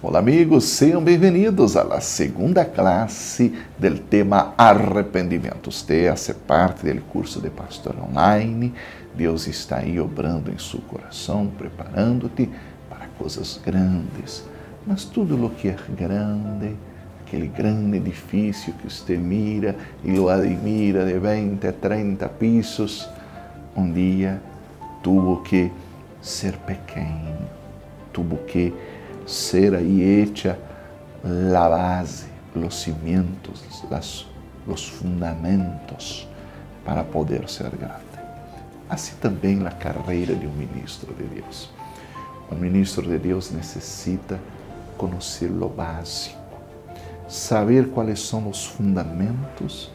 Hola amigos, sejam bem-vindos à segunda classe do tema arrependimento. Você hace parte do curso de pastor online. Deus está aí obrando em seu coração, preparando-te para coisas grandes. Mas tudo o que é grande, aquele grande edifício que você mira e lo admira de 20, 30 pisos, dia tuvo que ser pequeno, tuvo que ser aí hecha la base, los cimientos, los fundamentos para poder ser grande. Assim também a carreira de ministro de Deus. Ministro de Deus necessita conhecer lo básico, saber quais são os fundamentos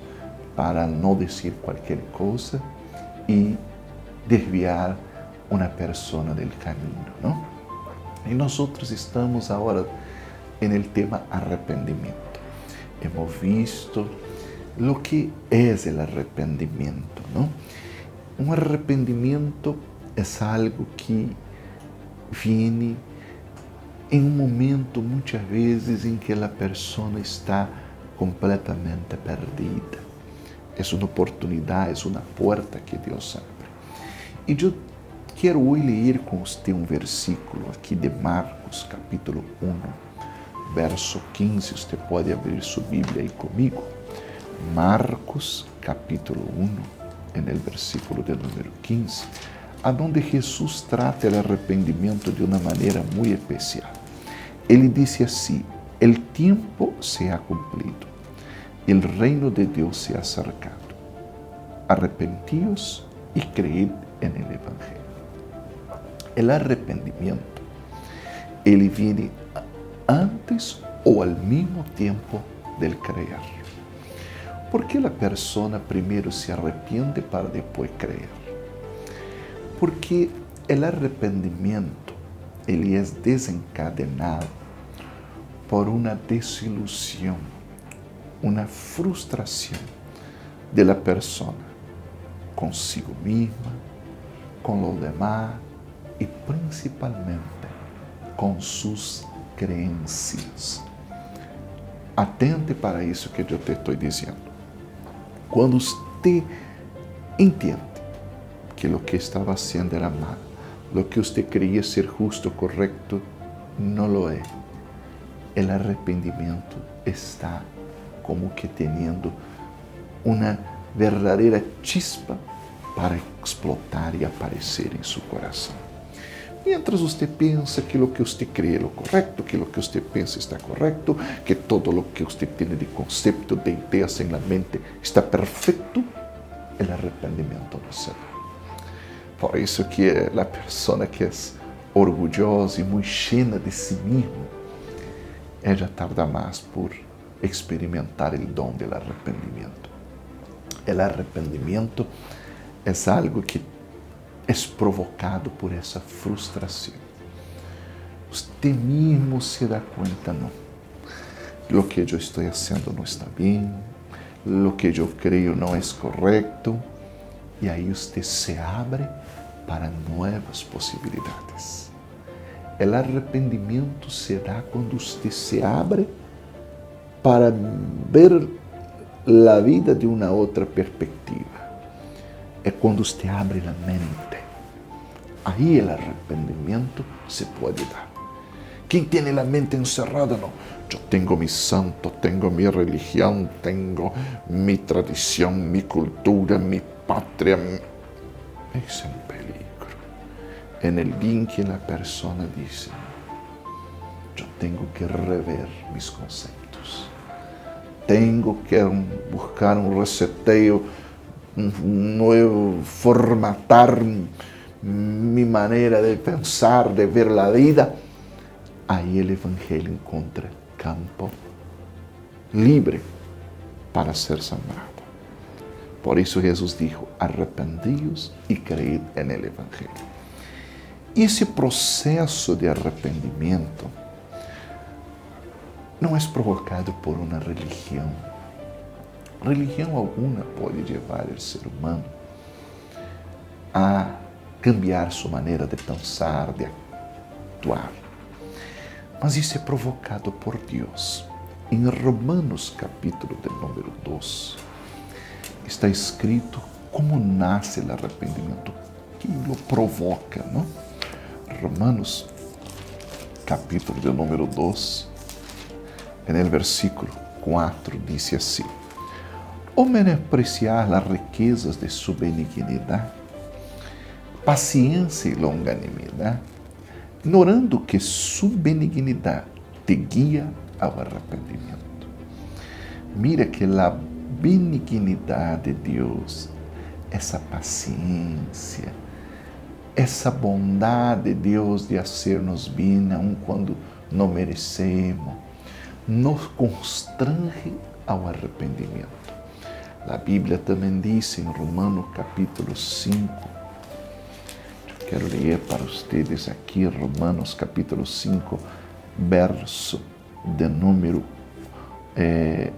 para não dizer qualquer coisa e desviar uma pessoa do caminho, não? E nós estamos agora no tema arrependimento. Hemos visto o que é o arrependimento, não? Um arrependimento é algo que vem em momento, muitas vezes, em que a pessoa está completamente perdida. É uma oportunidade, é uma porta que Deus abre. E eu quero hoje ler com você um versículo aqui de Marcos, capítulo 1, verso 15. Você pode abrir sua Bíblia aí comigo. Marcos, capítulo 1, no versículo de número 15, onde Jesus trata o arrependimento de uma maneira muito especial. Ele disse assim: "El tiempo se ha cumplido, el reino de Deus se ha acercado. Arrepentíos y creed en el Evangelio." O arrependimento, ele vem antes ou ao mesmo tempo del creer. ¿Por que a pessoa primeiro se arrepende para depois creer? Porque o arrependimento, ele é desencadenado por uma desilusão, uma frustração de la pessoa consigo mesma, com os demais, e principalmente com suas crenças. Atente para isso que eu te estou dizendo. Quando você entende que o que estava fazendo era mal, o que você creia ser justo, correto, não lo é, o arrependimento está como que tendo uma verdadeira chispa para explotar e aparecer em seu coração. Mientras você pensa que o que você crê é o correto, que o que você pensa está correto, que todo o que você tem de conceito, de ideias em la mente está perfeito, o arrependimento não se dá. Por isso que a pessoa que é orgulhosa e muito cheia de si mesma, ela tarda mais por experimentar o dom do arrependimento. O arrependimento é algo que é provocado por essa frustração. Você mesmo se dá conta, não. O que eu estou fazendo não está bem, o que eu creio não é correto, e aí você se abre para novas possibilidades. O arrependimento se dá quando você se abre para ver a vida de uma outra perspectiva. É quando você abre a mente. Aí o arrependimento se pode dar. Quem tem a mente encerrada, não. Eu tenho meu santo, tenho minha religião, tenho minha tradição, minha cultura, minha pátria. Esse é um peligro. É no dia em que a pessoa diz: eu tenho que rever meus conceitos. Tenho que buscar um reseteio, formatar minha maneira de pensar, de ver a vida. Aí o Evangelho encontra campo livre para ser sembrado. Por isso Jesus disse: arrependíos e creed en el Evangelho. Esse processo de arrependimento não é provocado por uma religião. Religião alguma pode levar o ser humano a cambiar sua maneira de pensar, de actuar. mas isso é provocado por Deus. Em Romanos, capítulo de número 2, está escrito como nasce o arrependimento, que lo provoca, não? Romanos, capítulo de número 2, no versículo 4, diz assim: o menospreciar as riquezas de sua benignidade, paciência e longanimidade, ignorando que sua benignidade te guia ao arrependimento. Mira que a benignidade de Deus, essa paciência, essa bondade de Deus de fazer-nos bem, aun quando não merecemos, nos constrange ao arrependimento. A Bíblia também diz em Romanos capítulo 5, eu quero ler para vocês aqui, Romanos capítulo 5, verso de número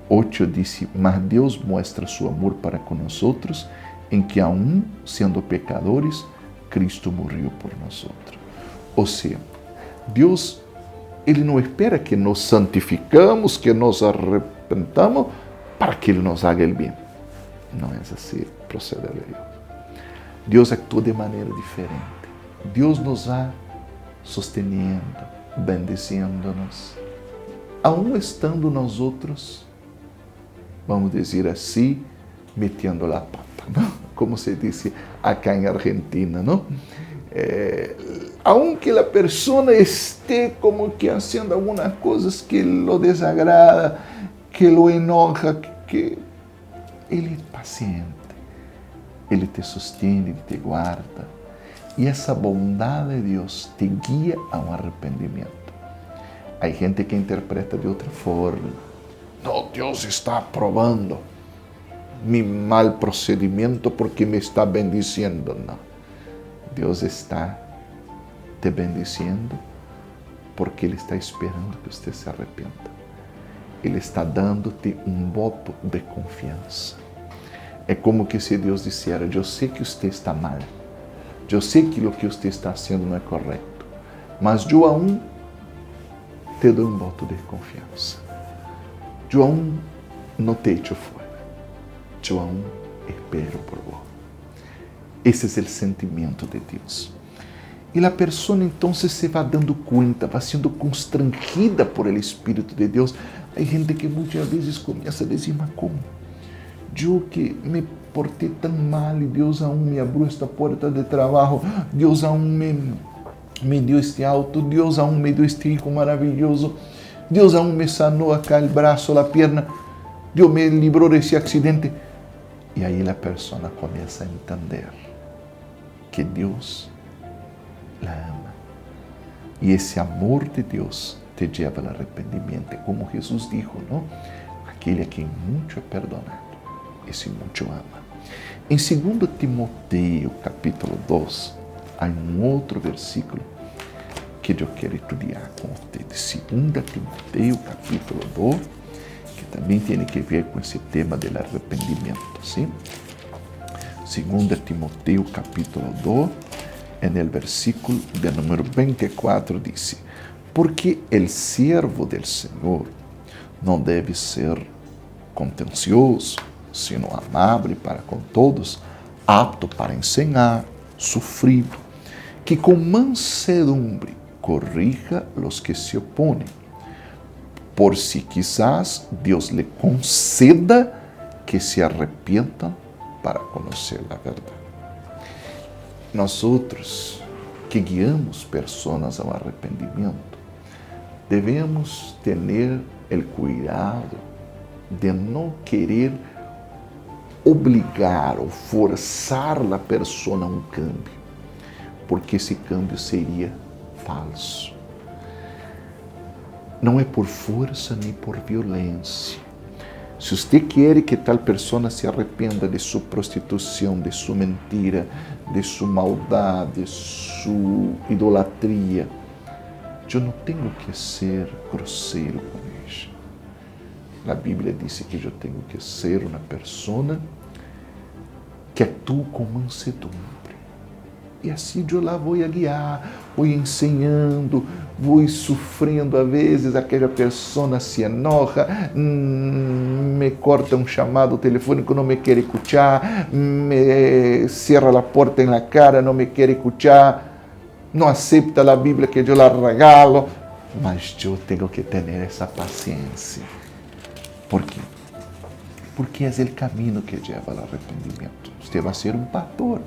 8, diz: mas Deus mostra seu amor para com nós outros, em que aún sendo pecadores, Cristo morreu por nós outros. Ou seja, Deus, Ele não espera que nos santificamos, que nos arrepentamos, para que Ele nos haga o bem. Não é assim procede a Deus. Deus atua de maneira diferente. Deus nos va sosteniendo, bendiciendo-nos, aún estando nós outros, vamos dizer assim, metendo a pata, não? Como se diz acá em Argentina, não? Aunque a pessoa esteja como que fazendo algumas coisas que lo desagrada, que lo enoja, que Ele é paciente, Ele te sustém, Ele te guarda. E essa bondade de Deus te guia a um arrependimento. Há gente que interpreta de outra forma. Não, Deus está aprovando mi mal procedimento porque me está bendiciendo. Não. Deus está te bendiciendo porque Ele está esperando que você se arrependa. Ele está dando-te um voto de confiança. É como que se Deus dissera: eu sei que você está mal, eu sei que o que você está fazendo não é correto, mas eu aún te dou um voto de confiança. Eu aún não te echo fora. Eu aún espero por vós. Esse é o sentimento de Deus. E a pessoa então se vai dando conta, vai sendo constrangida por el Espírito de Deus. Há gente que muitas vezes começa a dizer: mas como? Eu que me portei tão mal e Deus aún me abriu esta porta de trabalho, Deus aún me deu este auto, Deus aún me deu este hijo maravilhoso, Deus aún me sanou acá o braço, a perna, Deus me livrou desse acidente. E aí a pessoa começa a entender que Deus la ama. E esse amor de Deus te leva ao arrependimento. Como Jesus disse, não? Aquele a quem muito é perdonado, esse muito ama. Em 2 Timoteo, capítulo 2, há um outro versículo que eu quero estudar com vocês. 2 Timoteo, capítulo 2, que também tem que ver com esse tema do arrependimento. Sim? 2 Timoteo, capítulo 2, no versículo de número 24, diz: porque o servo del Senhor não deve ser contencioso, sino amável para com todos, apto para ensinar, sofrido, que com mansedumbre corrija los que se opõem, por si quizás Deus lhe conceda que se arrepientam para conhecer a verdade. Nós outros que guiamos pessoas ao arrependimento, devemos ter o cuidado de não querer obrigar ou forçar a pessoa a um cambio, porque esse cambio seria falso. Não é por força nem por violência. Se você quer que tal pessoa se arrependa de sua prostituição, de sua mentira, de sua maldade, de sua idolatria, eu não tenho que ser grosseiro com ela. A Bíblia diz que eu tenho que ser uma pessoa que atua com mansedumbre, E assim eu lá vou a guiar, vou ensinando, vou sofrendo a vezes, aquela pessoa se enoja, me corta um chamado telefônico, não me quer escuchar, me cierra a porta na cara, não me quer escuchar, não aceita a Bíblia que eu la regalo, mas eu tenho que ter essa paciência. ¿Por quê? Porque é o caminho que leva ao arrependimento. Você vai ser um pastor.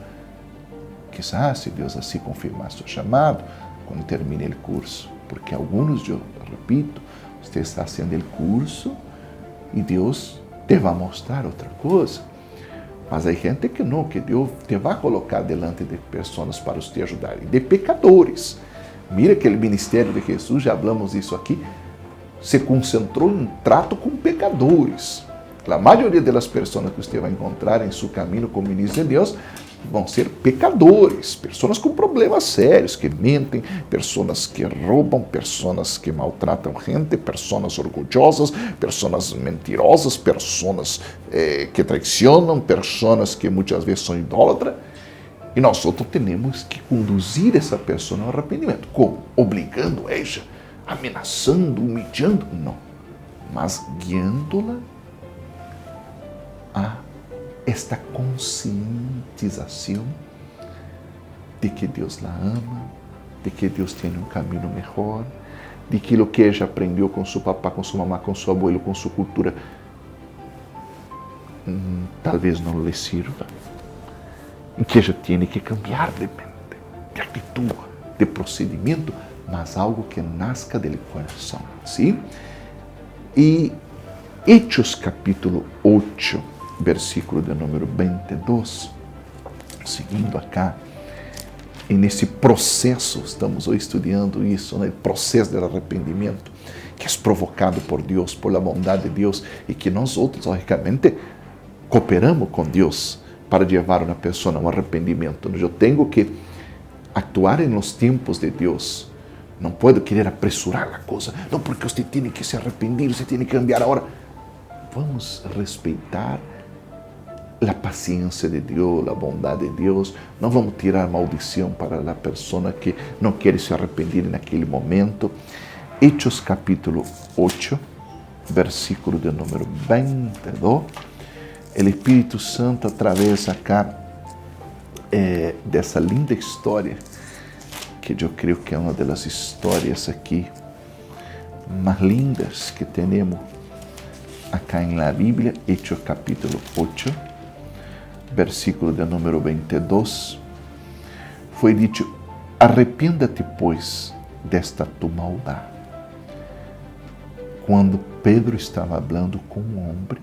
Quizás, se Deus assim confirmar seu chamado, quando termine o curso, porque alguns, eu repito, você está fazendo o curso e Deus te vai mostrar outra coisa. Mas há gente que não, que Deus te vai colocar delante de pessoas para te ajudar, de pecadores. Mira que o ministério de Jesus, já falamos isso aqui, se concentrou em trato com pecadores. A maioria das pessoas que você vai encontrar em seu caminho como ministro de Deus vão ser pecadores, pessoas com problemas sérios, que mentem, pessoas que roubam, pessoas que maltratam gente, pessoas orgulhosas, pessoas mentirosas, pessoas que traicionam, pessoas que muitas vezes são idólatras. E nós outros temos que conduzir essa pessoa ao arrependimento. Como? Obrigando ela, ameaçando, humilhando? Não. Mas guiando-la a esta conscientização de que Deus la ama, de que Deus tem um caminho melhor, de que o que ela aprendeu com seu papá, com sua mamá, com seu abuelo, com sua cultura, talvez não lhe sirva, e que ela tem que cambiar de mente, de atitude, de procedimento, mas algo que nasca do coração, sim? E Hechos capítulo 8, versículo de número 22, seguindo acá, e nesse processo, estamos hoje estudando isso, né? O processo do arrependimento, que é provocado por Deus, por a bondade de Deus, e que nós outros, logicamente, cooperamos com Deus para levar uma pessoa a um arrependimento. Eu tenho que actuar em los tempos de Deus. Não posso querer apressurar a coisa. Não, porque você tem que se arrepender, você tem que cambiar agora. Vamos respeitar a paciência de Deus, a bondade de Deus. Não vamos tirar maldição para a pessoa que não quer se arrepender naquele momento. Hechos capítulo 8, versículo de número 22. O Espírito Santo, através acá dessa linda história, que eu creio que é uma das histórias aqui mais lindas que temos acá na Bíblia, Hechos capítulo 8, versículo de número 22, foi dito: arrependa-te, pois, desta tua maldade. Quando Pedro estava falando com um homem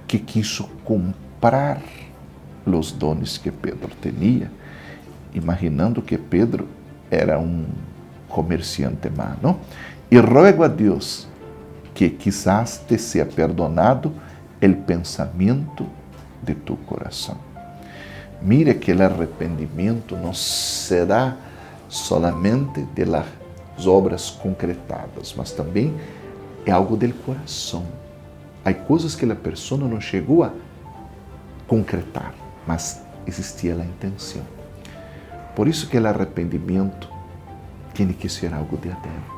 que quis comprar os dones que Pedro tinha, imaginando que Pedro era um comerciante má, não? E ruego a Deus que quizás te sea perdonado el pensamento de tu coração. Mira que o arrependimento não será solamente de las obras concretadas, mas também é algo do coração. Há coisas que a pessoa não chegou a concretar, mas existia a intenção. Por isso que o arrependimento tem que ser algo de adentro.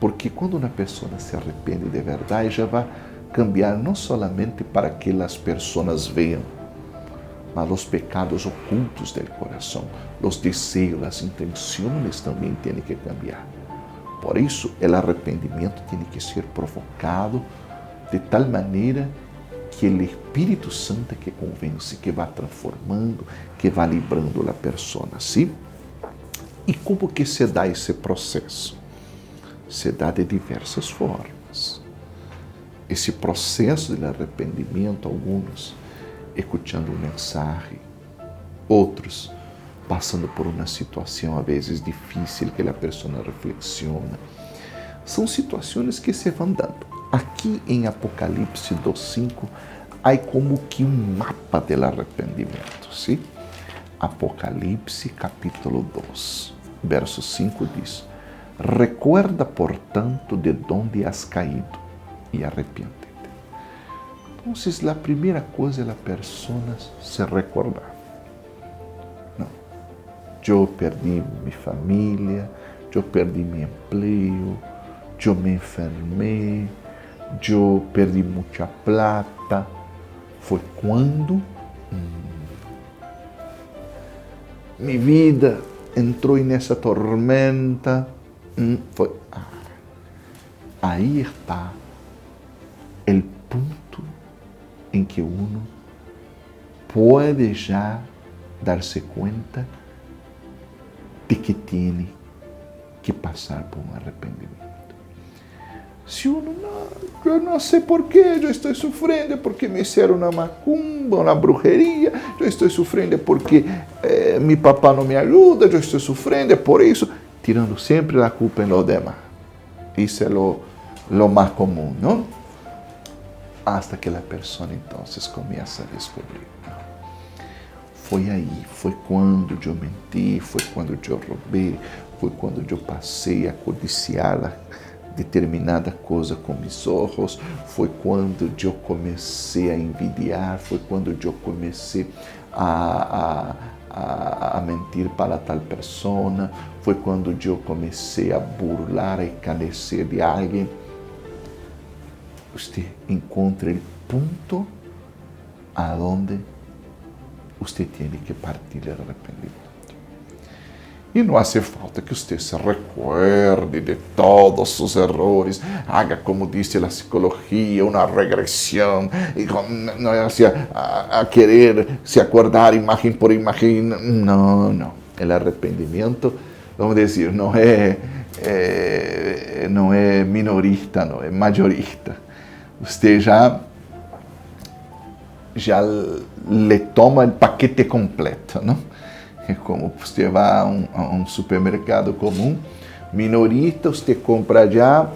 Porque quando uma pessoa se arrepende de verdade, já vai cambiar não solamente para que as pessoas vejam, mas os pecados ocultos do coração, os desejos, as intenções também têm que cambiar. Por isso, o arrependimento tem que ser provocado de tal maneira que o Espírito Santo que convence, que vai transformando, que vai librando a pessoa, sim? E como que se dá esse processo? Se dá de diversas formas. Esse processo de arrependimento, alguns escutando um mensagem, outros passando por uma situação às vezes difícil que a pessoa reflexiona. São situações que se vão dando. Aqui em Apocalipse 2:5 há como que um mapa do arrependimento, sim? Apocalipse capítulo 2, verso 5 diz: recuerda, portanto, de onde has caído e arrepiéntete. Então, a primeira coisa é a pessoa se recordar. eu perdi minha família, eu perdi meu emprego, eu me enfermei, eu perdi muita plata. Foi quando minha vida entrou nessa tormenta. Aí está o ponto em que uno pode já dar-se conta de que tem que passar por um arrependimento. Se uno não, eu não sei por que eu estou sofrendo, porque me hicieron uma macumba, uma brujeria, eu estou sofrendo porque meu papá não me ajuda, eu estou sofrendo por isso, tirando sempre a culpa em los demás. Isso é lo mais comum, não? Hasta que a pessoa então começa a descobrir. Foi aí, foi quando eu menti, foi quando eu roubei, foi quando eu passei a codiciar determinada coisa com meus olhos, foi quando eu comecei a envidiar, foi quando eu comecei a mentir para tal pessoa, foi quando eu comecei a burlar, a encanecer de alguém. Você encontra o ponto aonde você tem que partir do arrependimento. E não hace falta que você se recuerde de todos os errores, haga, como diz a psicologia, uma regressão, e não é assim, a querer se acordar imagem por imagem. Não, não. O arrependimento, vamos dizer, não é minorista, não é majorista. Você já le toma o paquete completo, não? É como você vai a um supermercado comum, minorista, você compra já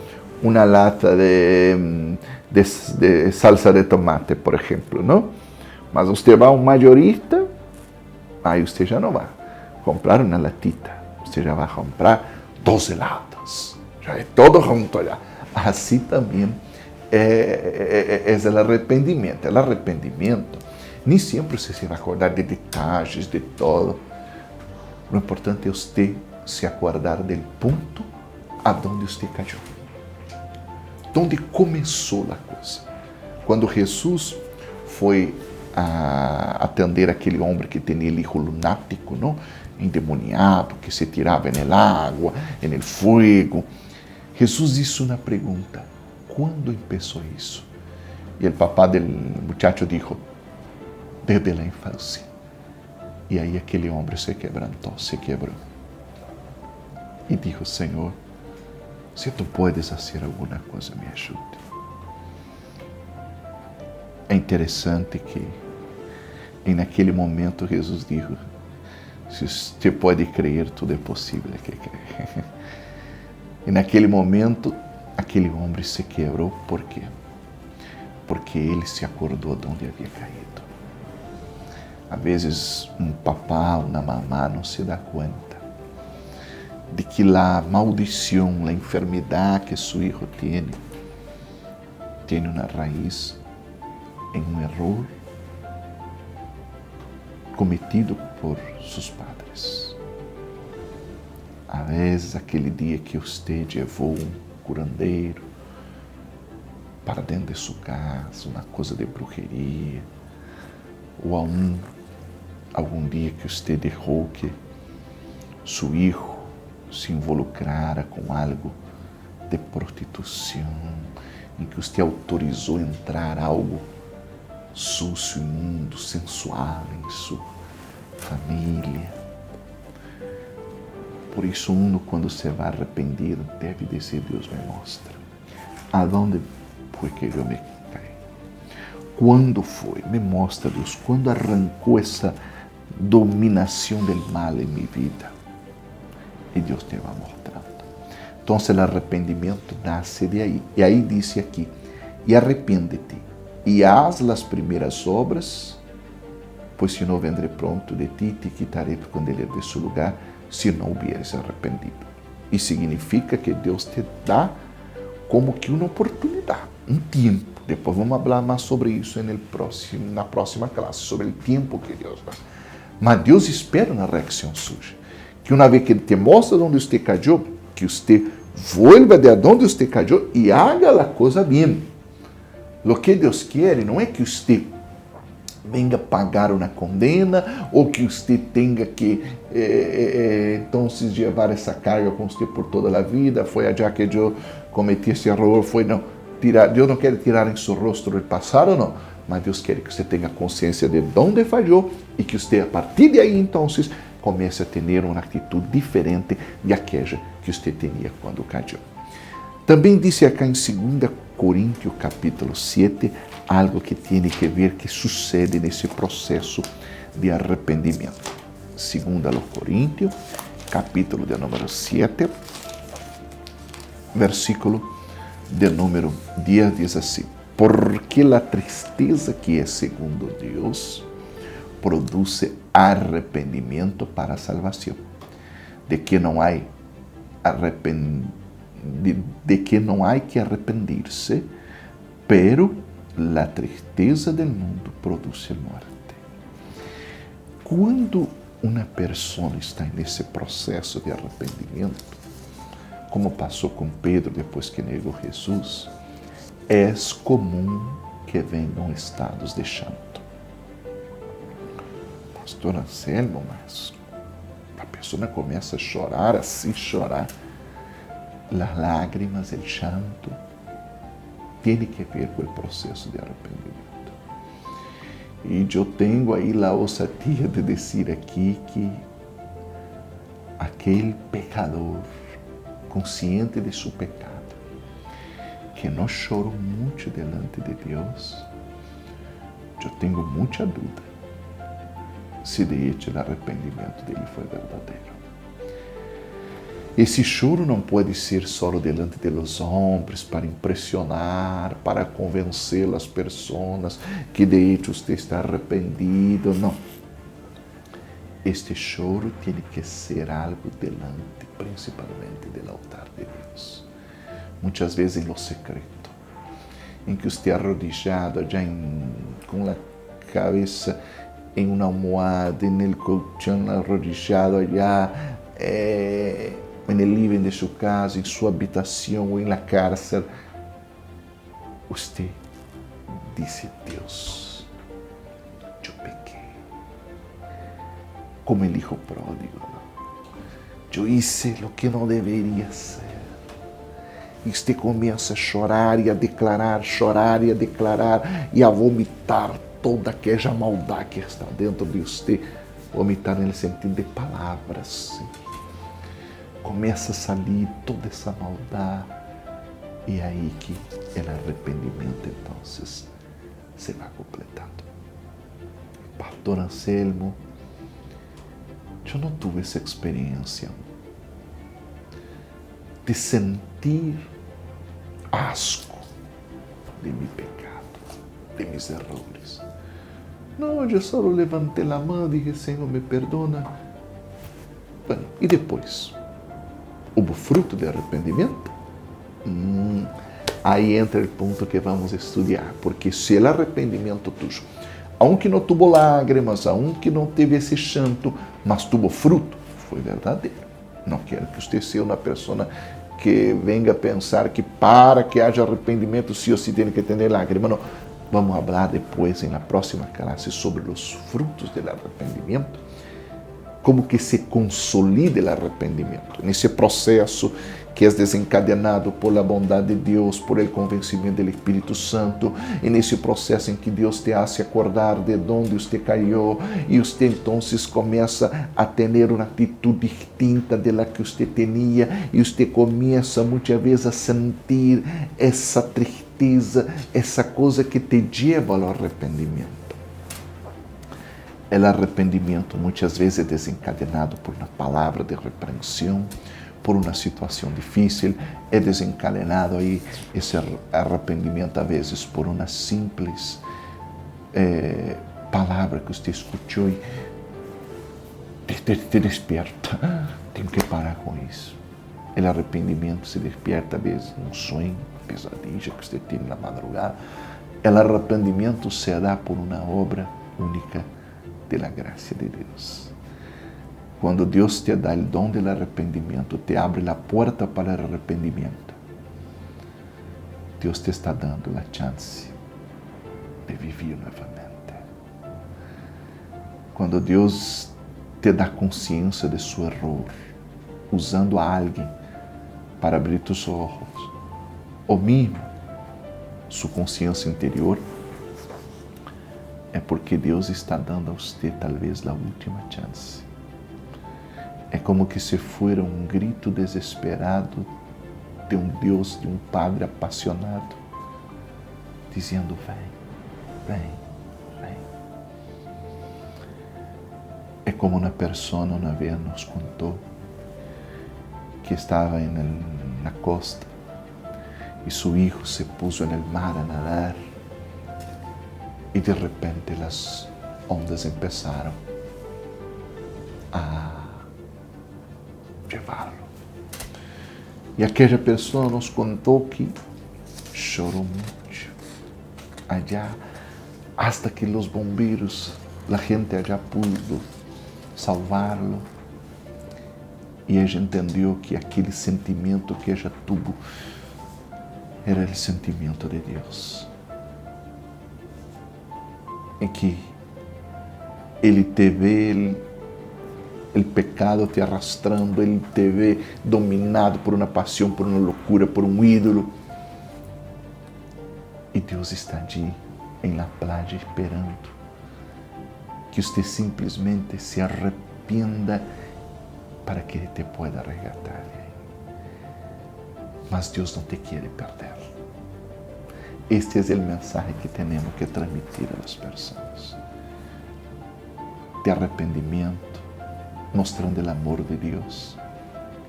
uma lata de salsa de tomate, por exemplo, não? Mas você vai a um majorista, aí você já não vai comprar uma latita, você já vai comprar 12 latas, já é todo junto já. Assim também é o arrependimento. O arrependimento, nem sempre você se vai acordar de detalhes, de todo. O importante é você se acordar do ponto aonde você caiu. Onde começou a coisa. Quando Jesus foi atender aquele homem que tinha o hijo lunático, não? Endemoniado, que se tirava na água, no fogo. Jesus disse uma pergunta: quando começou isso? E o papá do muchacho disse: desde a infância. E aí aquele homem se quebrou. E disse: Senhor, se tu podes fazer alguma coisa, me ajude. É interessante que, naquele momento, Jesus disse: se você pode crer, tudo é possível que crer. E naquele momento, aquele homem se quebrou. Por quê? Porque ele se acordou de onde havia caído. Às vezes, um papá, uma mamá não se dá conta de que a maldição, a enfermidade que seu filho tem uma raiz em um erro cometido por seus padres. Às vezes, aquele dia que você levou um curandeiro para dentro de sua casa, uma coisa de bruxeria, ou algum dia que você deixou que seu filho se involucrara com algo de prostituição, em que você autorizou entrar algo sucio, imundo, sensual em sua família. Por isso, quando se vai arrepender, deve dizer: Deus me mostra aonde foi que eu me caí. Quando foi? Me mostra, Deus, quando arrancou essa dominação do mal em minha vida. E Deus te vai mostrando. Então, o arrependimento nasce de aí. E aí disse aqui: e arrepende-te, e haz as primeiras obras, pois se não vendré pronto de ti, te quitarei por candeler de seu lugar, se não houveres arrependido. E significa que Deus te dá como que uma oportunidade, um tempo. Depois vamos falar mais sobre isso na próxima classe, sobre o tempo que Deus dá. Mas Deus espera uma reação sua. Que uma vez que Ele te mostra onde você caiu, que você vuelva de onde você caiu e haga a coisa bem. O que Deus quer não é que você venga pagar uma condena ou que você tenha que então levar essa carga com você por toda a vida. Foi allá que eu cometi esse erro, foi não. Deus não quer tirar em seu rosto o passado, não. Mas Deus quer que você tenha consciência de onde falhou e que você, a partir de aí, então, comece a ter uma atitude diferente daquela que você tinha quando caiu. Também disse acá em 2 Coríntios, capítulo 7, algo que tem que ver, que sucede nesse processo de arrependimento. 2 Coríntios, capítulo de número 7, versículo de número 10 diz assim: porque a tristeza que é segundo Deus produz arrependimento para a salvação, de que não há que arrepender-se, pero la tristeza del mundo produz morte. Quando uma pessoa está nesse processo de arrependimento, como passou com Pedro depois que negou Jesus, é comum que venham estados de chanto. Pastor Anselmo, mas a pessoa começa a chorar, assim chorar, as lágrimas, o chanto, tem que ver com o processo de arrependimento. E eu tenho aí a ousadia de dizer aqui que aquele pecador consciente de seu pecado, que não chorou muito delante de Deus, eu tenho muita dúvida se de hecho o arrependimento dele foi verdadeiro. Esse choro não pode ser só delante de los homens para impressionar, para convencer as pessoas que de hecho você está arrependido. Não. Este choro tem que ser algo delante, principalmente do altar de Deus. Muitas vezes em lo secreto, em que você é arrodillado já com a cabeça em uma almohada, no colchão arrodillado allá, no living de sua casa, em sua habitação ou em la cárcel, você disse: Deus, eu pequei, como o hijo pródigo, eu hice o que não deveria ser. E você começa a chorar e a declarar, e a vomitar toda aquela maldade que está dentro de você, vomitar no sentido de palavras. Sim. Começa a sair toda essa maldade, e é aí que o arrependimento então se vai completando. Pastor Anselmo, eu não tive essa experiência de sentir asco de meu pecado, de mis errores. Não, eu só levantei a mão e disse: Senhor, me perdona. Bueno, e depois? Houve fruto de arrependimento? Aí entra o ponto que vamos estudar, porque se o arrependimento tuyo, aunque não tuvo lágrimas, aunque não teve esse chanto, mas tuvo fruto, foi verdadeiro. Não quero que você seja uma pessoa que venga a pensar que para que haja arrependimento, sim ou sim tem que ter lágrimas. Não. Vamos falar depois, na próxima classe, sobre os frutos do arrependimento, como que se consolida o arrependimento, nesse processo que é desencadenado por la bondade de Deus, por el convencimento do Espírito Santo, e nesse processo em que Deus te hace acordar de onde você caiu, e você então começa a ter uma atitude distinta da que você tinha, e você começa muitas vezes a sentir essa tristeza, essa coisa que te leva ao arrependimento. O arrependimento muitas vezes é desencadenado por uma palavra de repreensão, por uma situação difícil, é desencadenado aí esse arrependimento às vezes por uma simples palavra que você escutou e te desperta. Tenho que parar com isso. O arrependimento se desperta às vezes num sonho, pesadilla que você tem na madrugada. O arrependimento se dá por uma obra única de la gracia de Deus. Quando Deus te dá o dom do arrependimento, te abre a porta para o arrependimento, Deus te está dando a chance de viver novamente. Quando Deus te dá consciência de seu erro, usando a alguém para abrir tus olhos, ou mesmo sua consciência interior, é porque Deus está dando a você talvez a última chance. É como que se fuera um grito desesperado de um Deus, de um Padre apaixonado, dizendo: vem, vem, vem. É como uma pessoa uma vez nos contou que estava na costa e seu filho se puso no mar a nadar e de repente as ondas começaram a levá-lo. E aquela pessoa nos contou que chorou muito allá, hasta que os bombeiros, a gente allá pudo salvá-lo. E ela entendeu que aquele sentimento que ela tuvo era o sentimento de Deus. Em que Ele te vê o pecado te arrastrando, Ele te vê dominado por uma paixão, por uma loucura, por um ídolo. E Deus está ali, em la playa, esperando que você simplesmente se arrependa para que Ele te pueda resgatar. Mas Deus não te quer perder. Este é o mensagem que temos que transmitir às pessoas. De arrependimento, mostrando o amor de Deus,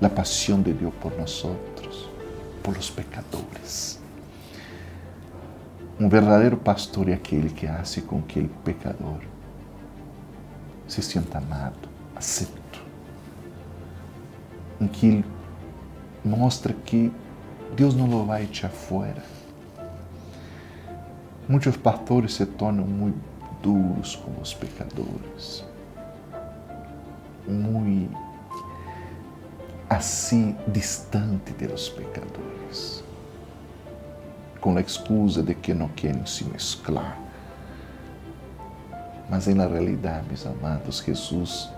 a paixão de Deus por nós, por os pecadores. Um verdadeiro pastor é aquele que hace com que o pecador se sinta amado, aceito, em que ele mostra que Deus não o vai echar fora. Muitos pastores se tornam muito duros com os pecadores, muito assim distante dos pecadores, com a excusa de que não querem se mesclar. Mas na realidade, meus amados, Jesus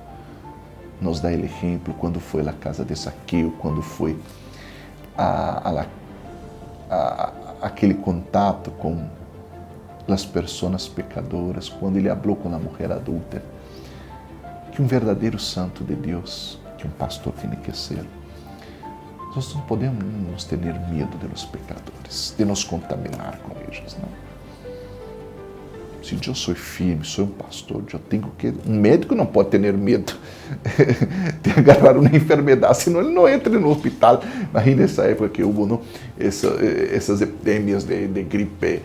nos dá o exemplo quando foi à casa de Zaqueu, quando foi aquele contato com as pessoas pecadoras, quando ele falou com a mulher adúltera, que um verdadeiro santo de Deus, que um pastor tem que ser, nós não podemos ter medo dos pecadores, de nos contaminar com eles, não. Se eu sou firme, sou um pastor, eu tenho que... Um médico não pode ter medo de agarrar uma enfermidade, senão ele não entra no hospital. Imagina essa época que houve essas epidemias de gripe,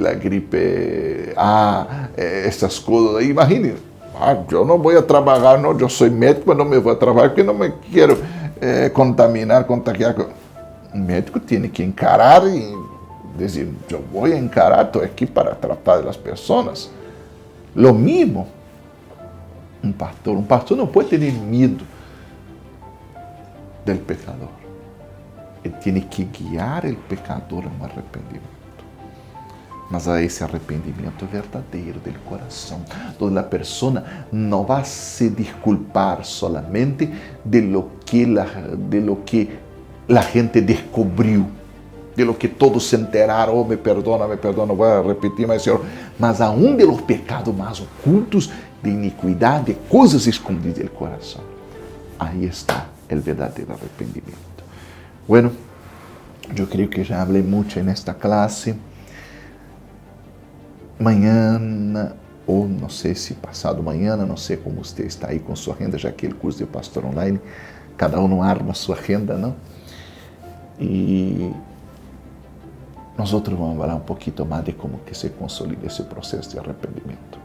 da gripe A, essas coisas aí. Imagine, eu não vou trabalhar, não, eu sou médico, mas não me vou trabalhar porque não me quero contagiar. Um médico tem que encarar e dizer, eu vou encarar, estou aqui para tratar das pessoas. Lo mismo, um pastor não pode ter medo do pecador. Ele tem que guiar o pecador a um arrependimento. Mas a esse arrependimento verdadeiro do coração, onde a pessoa não vai se desculpar solamente de lo que a gente descobriu, de lo que todos se enteraram, oh, me perdona, voy a repetir, mas aún de los pecados más ocultos, de iniquidad, de coisas escondidas del corazón. Ahí está el verdadero arrepentimiento. Bueno, yo creo que ya hablé mucho en esta clase. Mañana, ou não sei se passado manhã, não sei como você está aí com sua agenda, já que o curso de pastor online, cada um arma sua agenda, não? E nós outros vamos falar um pouquinho mais de como que se consolida esse processo de arrependimento.